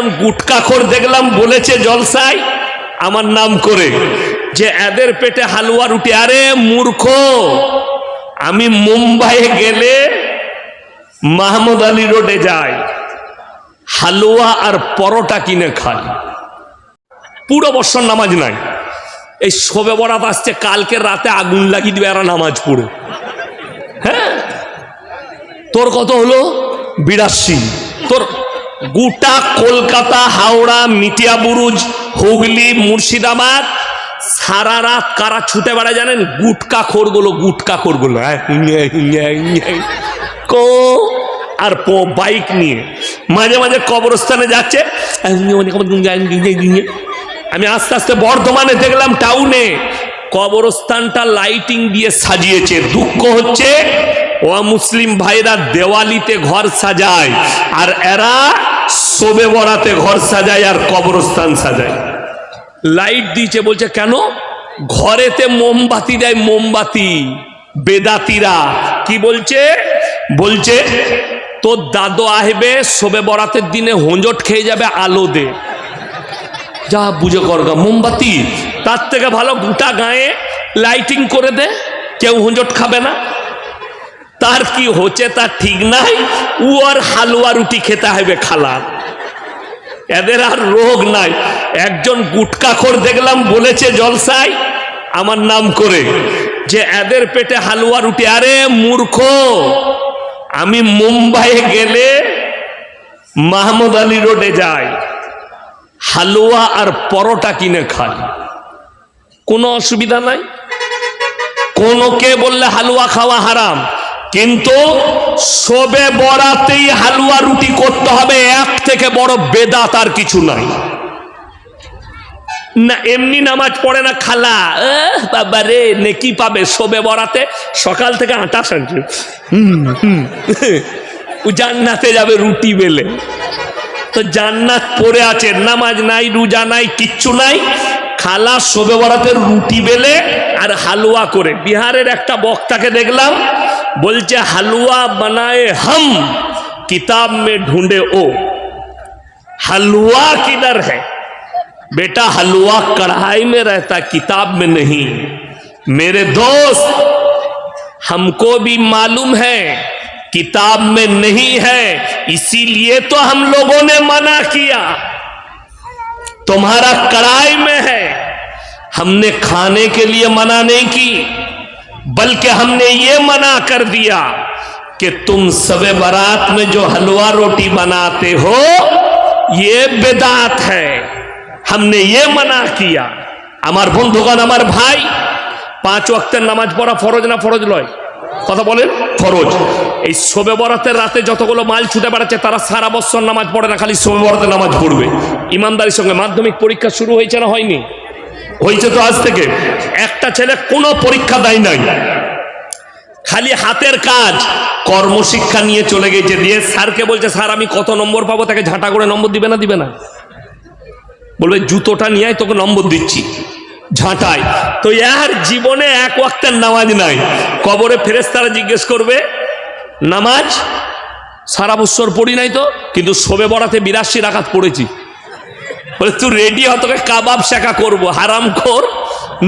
একজন গুটকাখোর দেখলাম বলেছে জলসায় আমার নাম করে যে এদের পেটে হালুয়া রুটি। আরে মূর্খ, আমি মুম্বাইয়ে গেলে মাহমুদ আলী রোডে যাই, হালুয়া আর পরোটা কিনে খাই, পুরো বছর নামাজ নাই। এই শবে বরাত আসছে, কালকে রাতে আগুন লাগিয়ে দিবে এরা নামাজ পড়ে। হ্যাঁ, তোর কত হলো? 82। তোর গোটা কলকাতা, হাওড়া, মিটিয়াবুরুজ, হুগলি, মুর্শিদাবাদ সারা রাত কারা ছুটে বেড়ায় জানেন? গুটকাখোরগুলো। কো আর বাইক নিয়ে মাঝে মাঝে কবরস্থানে যাচ্ছে। আমি আস্তে আস্তে বর্ধমানে দেখলাম টাউনে কবরস্থানটা লাইটিং দিয়ে সাজিয়েছে। দুঃখ হচ্ছে মুসলিম ভাইরা দেওয়ালিতে ঘর সাজায় আর এরা শবে বরাতে ঘর সাজায় আর কবরস্থান সাজায়। লাইট দিয়েছে, বলছে কেন? ঘরেতে মোমবাতি দেয়, মোমবাতি। বেদাতিরা কি বলছে? বলছে তোর দাদু আসবে শবে বরাতের দিনে হোঁজট খেয়ে যাবে, আলো দে। যা বুঝে করগা, মোমবাতি। তার থেকে ভালো গোটা গায়ে লাইটিং করে দে, কেউ হোঁজট খাবে না। তার কি হচ্ছে তার ঠিক নাই, ও আর হালুয়া রুটি খেতে হবে খালার। এদের আর রোগ নাই। একজন গুটকাখোর দেখলাম বলেছে জলসায় আমার নাম করে যে এদের পেটে হালুয়া রুটি। আরে মূর্খ, আমি মুম্বাইয়ে গেলে মাহমুদ আলী রোডে যাই, হালুয়া আর পরোটা কিনে খাই, কোনো অসুবিধা নাই। কোনো কে বললে হালুয়া খাওয়া হারাম, কিন্তু শবে বরাতেই হালুয়া রুটি করতে হবে, এক থেকে বড় বেদাত আর কিছু নাই। না এমনি নামাজ পড়ে না খালা, বাবা রে নেকি পাবে শবে বরাতে। সকাল থেকে আটা সানছে, ও জান্নাতে যাবে রুটি বেলে। তো জান্নাত পড়ে আছে, নামাজ নাই, রোজা নাই, কিচ্ছু নাই, খালা শবে বরাতের রুটি বেলে আর হালুয়া করে। বিহারের একটা বক্তাকে দেখলাম বলছে হালুয়া বানায়ে হাম কিতাব মে ঢूंढे ओ, हलवा किधर है बेटा? हलवा कढ़ाई में रहता, किताब में नहीं। मेरे दोस्त, हमको भी मालूम है किताब में नहीं है, इसीलिए तो हम लोगों ने मना किया। तुम्हारा कढ़ाई में है, हमने खाने के लिए मना नहीं की, बल्कि हमने ये मना कर दिया कि तुम सबे बारात में जो हलवा रोटी बनाते हो ये बेदात है, हमने ये मना किया। আমার বন্ধুগণ, আমার ভাই, 5 ওয়াক্তের নামাজ পড়া ফরজ না ফরজ নয়? কথা বলেন, ফরজ। এই শবে বরাতের রাতে যতগুলো মাল ছুটে বেড়াচ্ছে তারা সারা বছর নামাজ পড়ে না, খালি শবে বরাতে নামাজ পড়বে। ইমানদারির সঙ্গে মাধ্যমিক পরীক্ষা শুরু হয়েছে না হয়নি? হয়েছে তো আজ থেকে। একটা ছেলে কোনো পরীক্ষা দেয় নাই, খালি হাতের কাজ কর্মশিক্ষা নিয়ে চলে গেছে। দিয়ে স্যারকে বলছে, স্যার আমি কত নম্বর পাবো? তাকে ঝাঁটা করে নম্বর দিবে না? দিবে না, বলবে জুতোটা নিয়ে আয়, তোকে নম্বর দিচ্ছি। ঝাঁটায় তো এর জীবনে এক ওয়াক্তের নামাজ নাই। কবরে ফেরেশতারা জিজ্ঞেস করবে, নামাজ সারা বছর পড়ি নাই তো, কিন্তু শবে বরাতে 82 রাকাত পড়েছি। বলে তুই রেডি হ, তোকে কাবাব শেখা করবো। হারামখোর,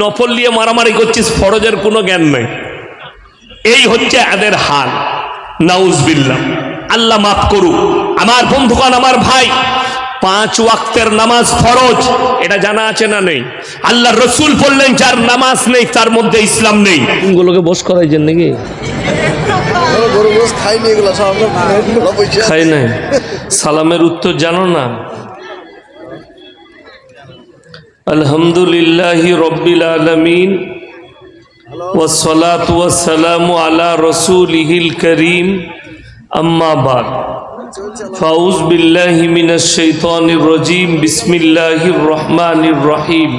নফল নিয়ে মারামারি করছিস, ফরজের কোনো জ্ঞান নাই। এই হচ্ছে এদের হাল, নাউজুবিল্লাহ। আল্লাহ মাফ করুক। আমার বন্ধুগণ, আমার ভাই, 5 ওয়াক্তের নামাজ ফরজ, এটা জানা আছে না নেই? আল্লাহ রসুল বললেন যার নামাজ নেই তার মধ্যে ইসলাম নেই। গুলোকে বস করাইছেন নাকি? খাই নাই। সালামের উত্তর জানো না? আলহামদুলিল্লাহি রব্বিল আলামিন ওয়াসসালাতু ওয়াসসালামু আলা রাসূলিহিল কারীম, আম্মা বাদ। ফাউজ বিল্লাহি মিনাশ শাইতানির রাজিম, বিসমিল্লাহির রহমানির রহিম।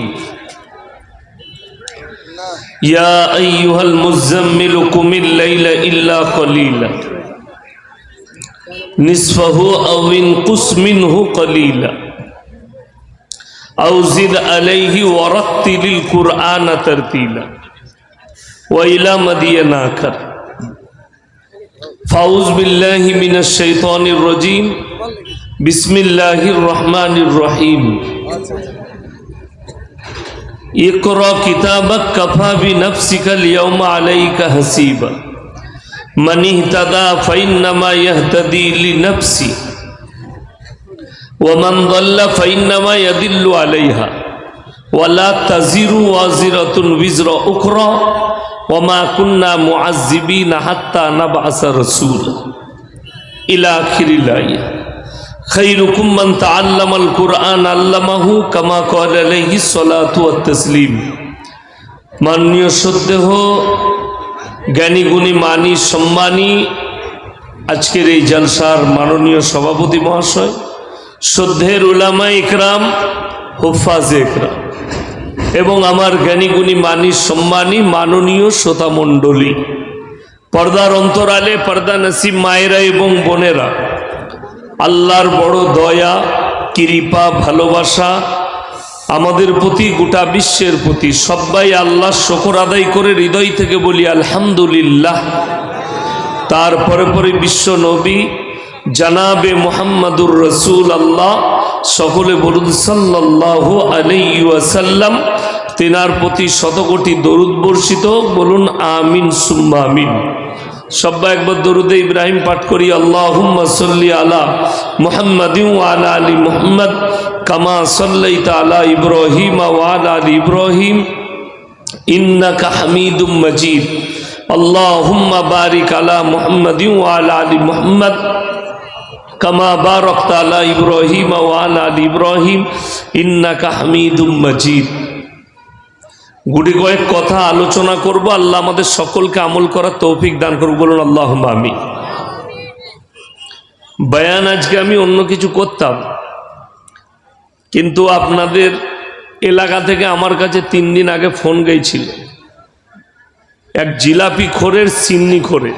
ইয়া আইয়ুহাল মুযাম্মিলু কুমিল লাইলা ইল্লা কলিলা নিসফাহু আও ইনকুস মিনহু কলিলা আও জিদ আলাইহি ওয়ারাত্তিলিল কুরআনা তারতিলা ওয়া ইলা মাদিয়ানা আখর। ফাউজ বিল্লাহি মিনাশ শাইতানির রাজিম, बिस्मिल्लाहिर रहमानिर रहीम। इक़रा किताबक कफ़ा बिनफ़्सिकल यौमा अलैका हसीबा मन इहतदा फ़इन्नमा यहतदी लिनफ़्सी व मन ज़ल्ल फ़इन्नमा यदिल्लु अलैहा वला तज़िरु वाज़िरतुन विज़रा उख़रा वमा कुन्ना मुअज़्ज़िबीना हत्ता नबअस रसूला इला आखिरिल आया। खैरुकुम मन तअल्लमल कुरआन अल्लमहु कमा क़ाल अलैहि सलातु व तस्लीम। माननीय श्रद्धेय জ্ঞানী গুণী মানী সম্মানী আজকের এই জলসার মাননীয় সভাপতি মহাশয়, শ্রদ্ধের উলামা ইকরাম, হুফাজে ইকরাম এবং আমার জ্ঞানী গুণী মানী সম্মানী মাননীয় শ্রোতা মণ্ডলী, পর্দার অন্তরালে পর্দা নসিব মায়েরা এবং বোনেরা, আল্লাহর বড় দয়া কৃপা ভালোবাসা আমাদের প্রতি, গোটা বিশ্বের প্রতি। সবাই আল্লাহর শুকর আদায় করে হৃদয় থেকে বলি আলহামদুলিল্লাহ। তারপরে পরে বিশ্ব নবী জানাবে মুহাম্মাদুর রাসূলুল্লাহ, সকলে বলুন সাল্লাল্লাহু আলাইহি ওয়াসাল্লাম। তেনার প্রতি শতকোটি দরুদ বর্ষিত, বলুন আমিন সুম্মা আমিন। সবাই একবার দরুদে ইব্রাহিম পাঠ করি। আল্লাহুম্মা সাল্লি আলা মুহাম্মাদিন ওয়া আলা আলি মুহাম্মাদ কামা সাল্লাইতা আলা ইব্রাহিম ওয়া আলা আলি ইব্রাহিম ইন্নাকা হামিদুম মাজিদ। আল্লাহুম্মা বারিক আলা মুহাম্মাদিন ওয়া আলা আলি মুহাম্মাদ কামা বারাকতা আলা ইব্রাহিম ওয়া আলা আলি ইব্রাহিম ইন্নাকা হামিদুম মাজিদ। গুটি কয়েক কথা আলোচনা করব। আল্লাহ আমাদের সকলকে আমল করার তৌফিক দান করুক, বলুন আল্লাহুম্মা আমিন। বয়ান আজকে আমি অন্য কিছু করতাম, কিন্তু আপনাদের এলাকা থেকে আমার কাছে 3 দিন আগে ফোন গিয়েছিল এক জিলাপি খোরের, সিন্নি খোরে,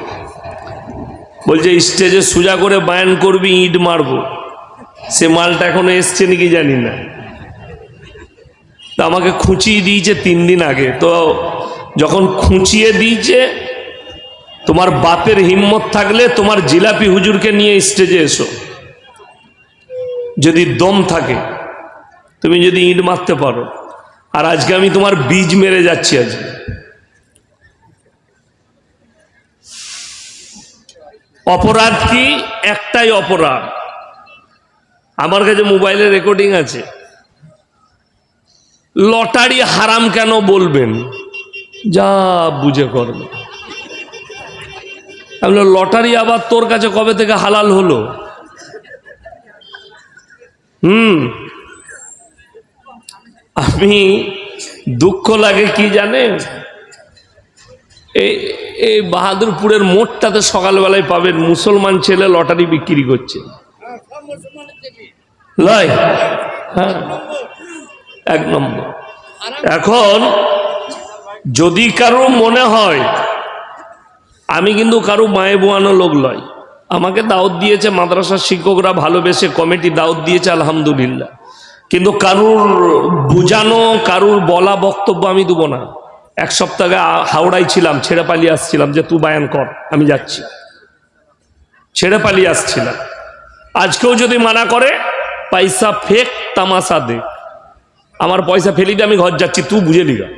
বলছে স্টেজে সোজা করে বয়ান করবি, ইট মারবো। সে মালটা এখনো এসছে নাকি জানি না। তা আমাকে খুঁচিয়ে দিয়েছে 3 দিন আগে। তো যখন খুঁচিয়ে দিয়েছে, তোমার বাপের হিম্মত থাকলে তোমার জিলাপি হুজুরকে নিয়ে স্টেজে এসো, যদি দম থাকে, তুমি যদি ইট মারতে পারো। আর আজকে আমি তোমার বীজ মেরে যাচ্ছি। আজকে অপরাধ কি? একটাই অপরাধ। আমার কাছে মোবাইলে রেকর্ডিং আছে। লটারি হারাম কেন বলবেন? যা বুঝে করবে। লটারি আবার তোর কাছে কবে থেকে হালাল হলো? আমি দুঃখ লাগে কি জানেন, এই বাহাদুরপুরের মোড়টাতে সকালবেলায় পাবেন মুসলমান ছেলে লটারি বিক্রি করছে। লয়, হ্যাঁ, 1 নম্বর। এখন যদি কারো মনে হয়, আমি কিন্তু কারো মায়ে বোয়ানো লোক লয়। আমাকে দাওয়াত দিয়েছে মাদ্রাসার শিক্ষকরা, ভালোবেসে কমিটি দাওয়াত দিয়েছে, আলহামদুলিল্লাহ। কিন্তু কারুর বুঝানো, কারুর বলা বক্তব্য আমি দেবো না। 1 সপ্তাহ আগে হাওড়ায় ছিলাম, ছেড়ে পালিয়ে আসছিলাম যে তুই বায়ান কর, আমি যাচ্ছি। ছেড়ে পালিয়ে আসছিলাম। আজকেও যদি মানা করে, পয়সা ফেক তামাশা দে, আমার পয়সা ফেলি দিয়ে আমি ঘর যাচ্ছি, তুই বুঝে লিগা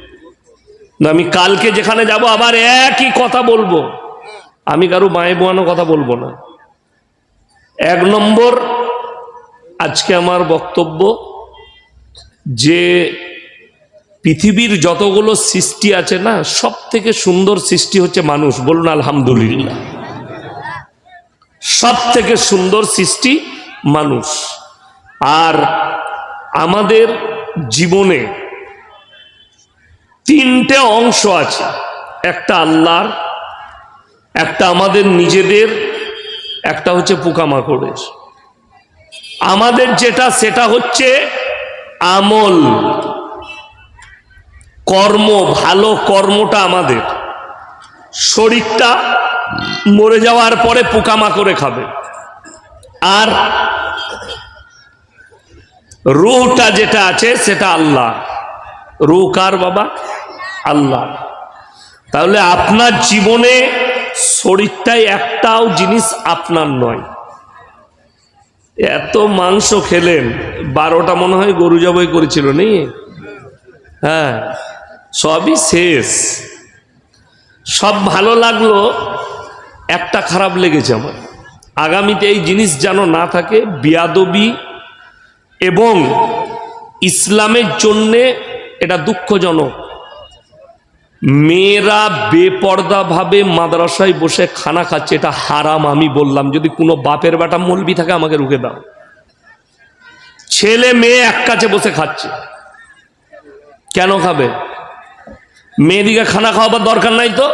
না। আমি কালকে যেখানে যাব আবার একই কথা বলবো। আমি কারো মায়ে বোয়ানো কথা বলবো না। 1 নম্বর, আজকে আমার বক্তব্য যে পৃথিবীর যতগুলো সৃষ্টি আছে না, সব থেকে সুন্দর সৃষ্টি হচ্ছে মানুষ, বলুন আলহামদুলিল্লাহ। সব থেকে সুন্দর সৃষ্টি মানুষ। আর আমাদের জীবনে 3টে অংশ আছে, একটা আল্লাহর, একটা আমাদের নিজেদের, একটা হচ্ছে পোকামাকড়ের। আমাদের যেটা, সেটা হচ্ছে আমল, কর্ম, ভালো কর্মটা আমাদের। শরীরটা মরে যাওয়ার পরে পোকামাকড়ে খাবে। আর রূহটা যেটা আছে সেটা আল্লাহ। রূহ কার বাবা? আল্লাহ। তাহলে আপনার জীবনে শরীরটাই একটাও জিনিস আপনার নয়। এত মাংস খেলেন, 12টা মনে হয় গরু জবাই করেছিল নি? হ্যাঁ, সবই শেষ। সব ভালো লাগলো, একটা খারাপ লেগেছে আমার। আগামীতে এই জিনিস যেন না থাকে, বিয়াদবি এবং ইসলামের জন্যে এটা দুঃখজনক। মেয়েরা বেপর্দা ভাবে মাদ্রাসায় বসে খানা খাচ্ছে, এটা হারাম। আমি বললাম, যদি কোনো বাপের বেটা মৌলবি থাকে আমাকে রুখে দাও। ছেলে মেয়ে এক কাছে বসে খাচ্ছে, কেন খাবে? মেয়েদিকে খানা খাওয়াবার দরকার নাই তো,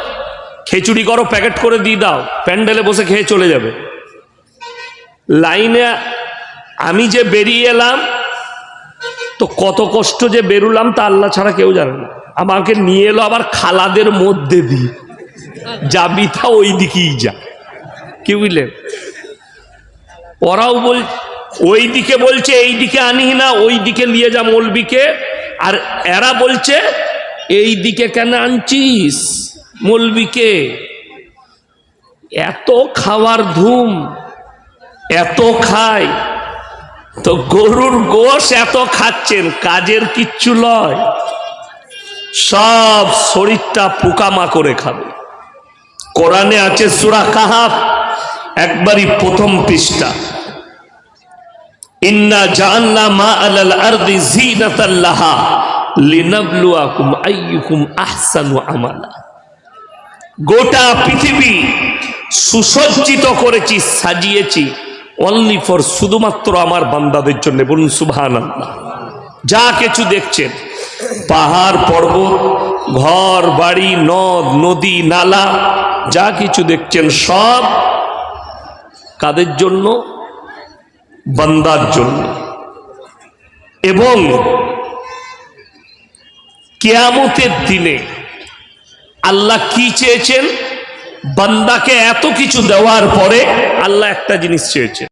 খিচুড়ি করো, প্যাকেট করে দিয়ে দাও, প্যান্ডেলে বসে খেয়ে চলে যাবে। লাইনে আমি যে বেরিয়ে এলাম, তো কত কষ্ট যে বেরুলাম তা আল্লাহ ছাড়া কেউ জানে না। আমাকে নিয়ে এলো আবার খালাদের মধ্যে দিয়ে, যাবি তা ওই দিকেই যা। কি বুঝলেন? ওরাও ওই দিকে বলছে এই দিকে আনি না, ওই দিকে নিয়ে যা মৌলবিকে। আর এরা বলছে এই দিকে কেন আনছিস মৌলবিকে? এত খাওয়ার ধুম, এত খায় তো গরুর গোশ এত খাচ্ছেন, কাজের কিচ্ছু লয়, সব শরীরটা পোকামা করে খাবে। কোরআনে আছে সূরা কাহাফ একবারই প্রথম পৃষ্ঠা, ইন্না জাআলনা মা আলাল আরদি যিনাতাল লাহা লিনাবলুয়াকুম আইয়ুকুম আহসানু আমালা। গোটা পৃথিবী সুসজ্জিত করেছি, সাজিয়েছি অনলি ফর, শুধুমাত্র আমার বান্দাদের জন্য। বলুন সুবহানাল্লাহ। যা কিছু দেখছেন, পাহাড় পর্বত, ঘর বাড়ি, নদ নদী নালা, যা কিছু দেখছেন সব কাদের জন্য? বান্দার জন্য। এবং কিয়ামতের দিনে আল্লাহ কি চেয়েছেন? বান্দাকে এত কিছু দেওয়ার পরে আল্লাহ একটা জিনিস চেয়েছেন,